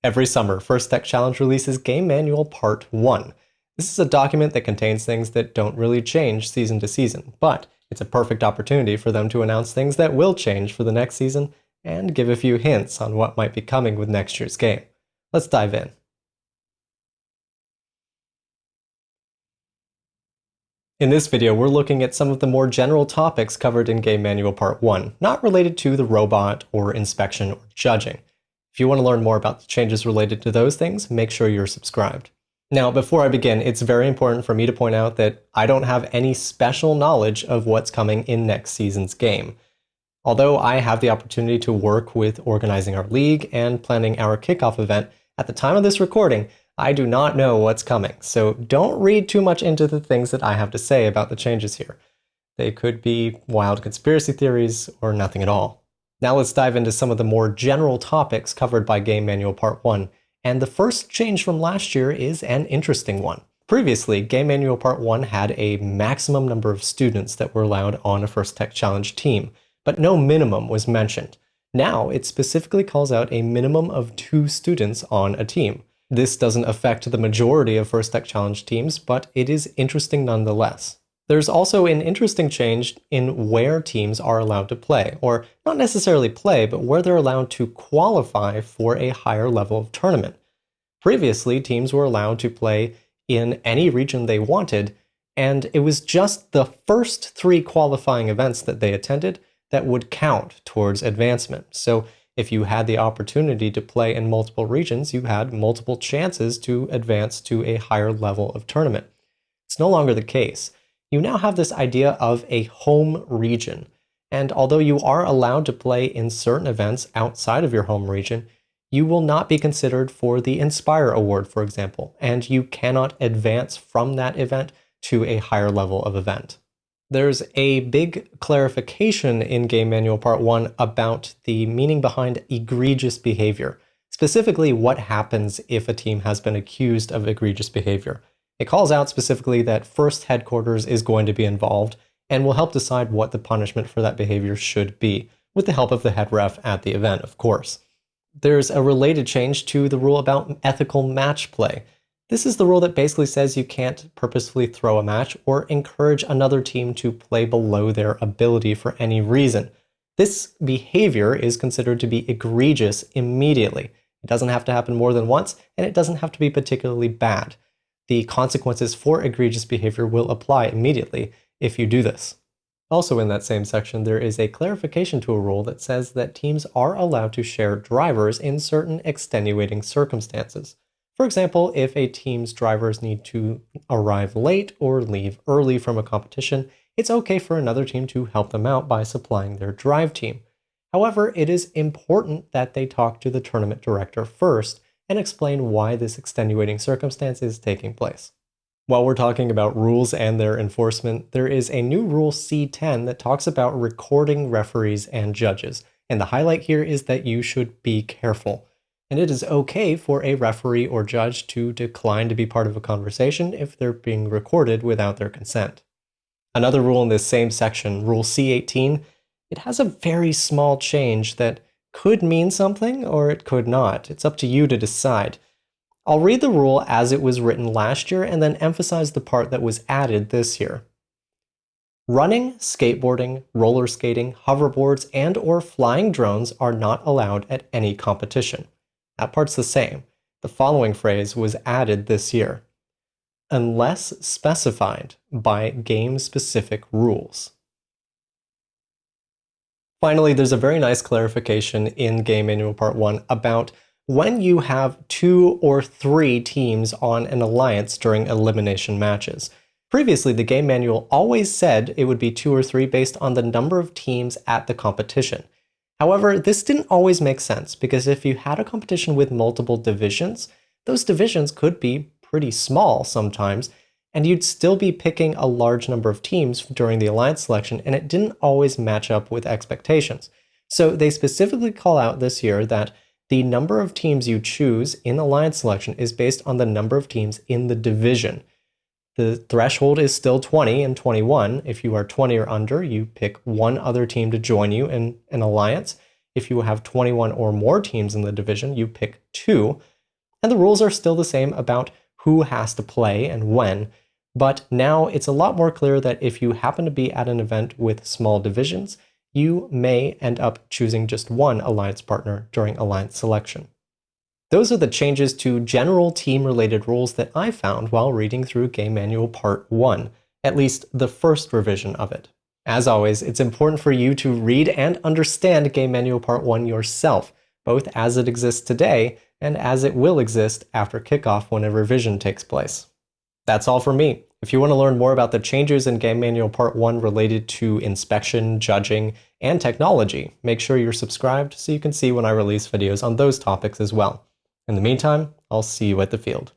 Every summer, First Tech Challenge releases Game Manual Part 1. This is a document that contains things that don't really change season to season, but it's a perfect opportunity for them to announce things that will change for the next season and give a few hints on what might be coming with next year's game. Let's dive in. In this video, we're looking at some of the more general topics covered in Game Manual Part 1, not related to the robot or inspection or judging. If you want to learn more about the changes related to those things, make sure you're subscribed. Now, before I begin, it's very important for me to point out that I don't have any special knowledge of what's coming in next season's game. Although I have the opportunity to work with organizing our league and planning our kickoff event, at the time of this recording, I do not know what's coming, so don't read too much into the things that I have to say about the changes here. They could be wild conspiracy theories or nothing at all. Now let's dive into some of the more general topics covered by Game Manual Part 1, and the first change from last year is an interesting one. Previously, Game Manual Part 1 had a maximum number of students that were allowed on a First Tech Challenge team, but no minimum was mentioned. Now, it specifically calls out a minimum of 2 students on a team. This doesn't affect the majority of First Tech Challenge teams, but it is interesting nonetheless. There's also an interesting change in where teams are allowed to play, or not necessarily play, but where they're allowed to qualify for a higher level of tournament. Previously, teams were allowed to play in any region they wanted, and it was just the first 3 qualifying events that they attended that would count towards advancement. So if you had the opportunity to play in multiple regions, you had multiple chances to advance to a higher level of tournament. It's no longer the case. You now have this idea of a home region, and although you are allowed to play in certain events outside of your home region, you will not be considered for the Inspire Award, for example, and you cannot advance from that event to a higher level of event. There's a big clarification in Game Manual Part 1 about the meaning behind egregious behavior, specifically what happens if a team has been accused of egregious behavior. It calls out specifically that First Headquarters is going to be involved and will help decide what the punishment for that behavior should be, with the help of the head ref at the event, of course. There's a related change to the rule about ethical match play. This is the rule that basically says you can't purposefully throw a match or encourage another team to play below their ability for any reason. This behavior is considered to be egregious immediately. It doesn't have to happen more than once, and it doesn't have to be particularly bad. The consequences for egregious behavior will apply immediately if you do this. Also in that same section, there is a clarification to a rule that says that teams are allowed to share drivers in certain extenuating circumstances. For example, if a team's drivers need to arrive late or leave early from a competition, it's okay for another team to help them out by supplying their drive team. However, it is important that they talk to the tournament director first and explain why this extenuating circumstance is taking place. While we're talking about rules and their enforcement, there is a new rule C10 that talks about recording referees and judges, and the highlight here is that you should be careful. And it is okay for a referee or judge to decline to be part of a conversation if they're being recorded without their consent. Another rule in this same section, Rule C18, it has a very small change that could mean something or it could not. It's up to you to decide. I'll read the rule as it was written last year and then emphasize the part that was added this year. Running, skateboarding, roller skating, hoverboards, and/or flying drones are not allowed at any competition. That part's the same. The following phrase was added this year. Unless specified by game-specific rules. Finally, there's a very nice clarification in Game Manual Part 1 about when you have 2 or 3 teams on an alliance during elimination matches. Previously, the Game Manual always said it would be 2 or 3 based on the number of teams at the competition. However, this didn't always make sense because if you had a competition with multiple divisions, those divisions could be pretty small sometimes, and you'd still be picking a large number of teams during the alliance selection, and it didn't always match up with expectations. So they specifically call out this year that the number of teams you choose in alliance selection is based on the number of teams in the division. The threshold is still 20 and 21. If you are 20 or under, you pick one other team to join you in an alliance. If you have 21 or more teams in the division, you pick 2. And the rules are still the same about who has to play and when, but now it's a lot more clear that if you happen to be at an event with small divisions, you may end up choosing just one alliance partner during alliance selection. Those are the changes to general team-related rules that I found while reading through Game Manual Part 1, at least the first revision of it. As always, it's important for you to read and understand Game Manual Part 1 yourself, both as it exists today and as it will exist after kickoff when a revision takes place. That's all for me. If you want to learn more about the changes in Game Manual Part 1 related to inspection, judging, and technology, make sure you're subscribed so you can see when I release videos on those topics as well. In the meantime, I'll see you at the field.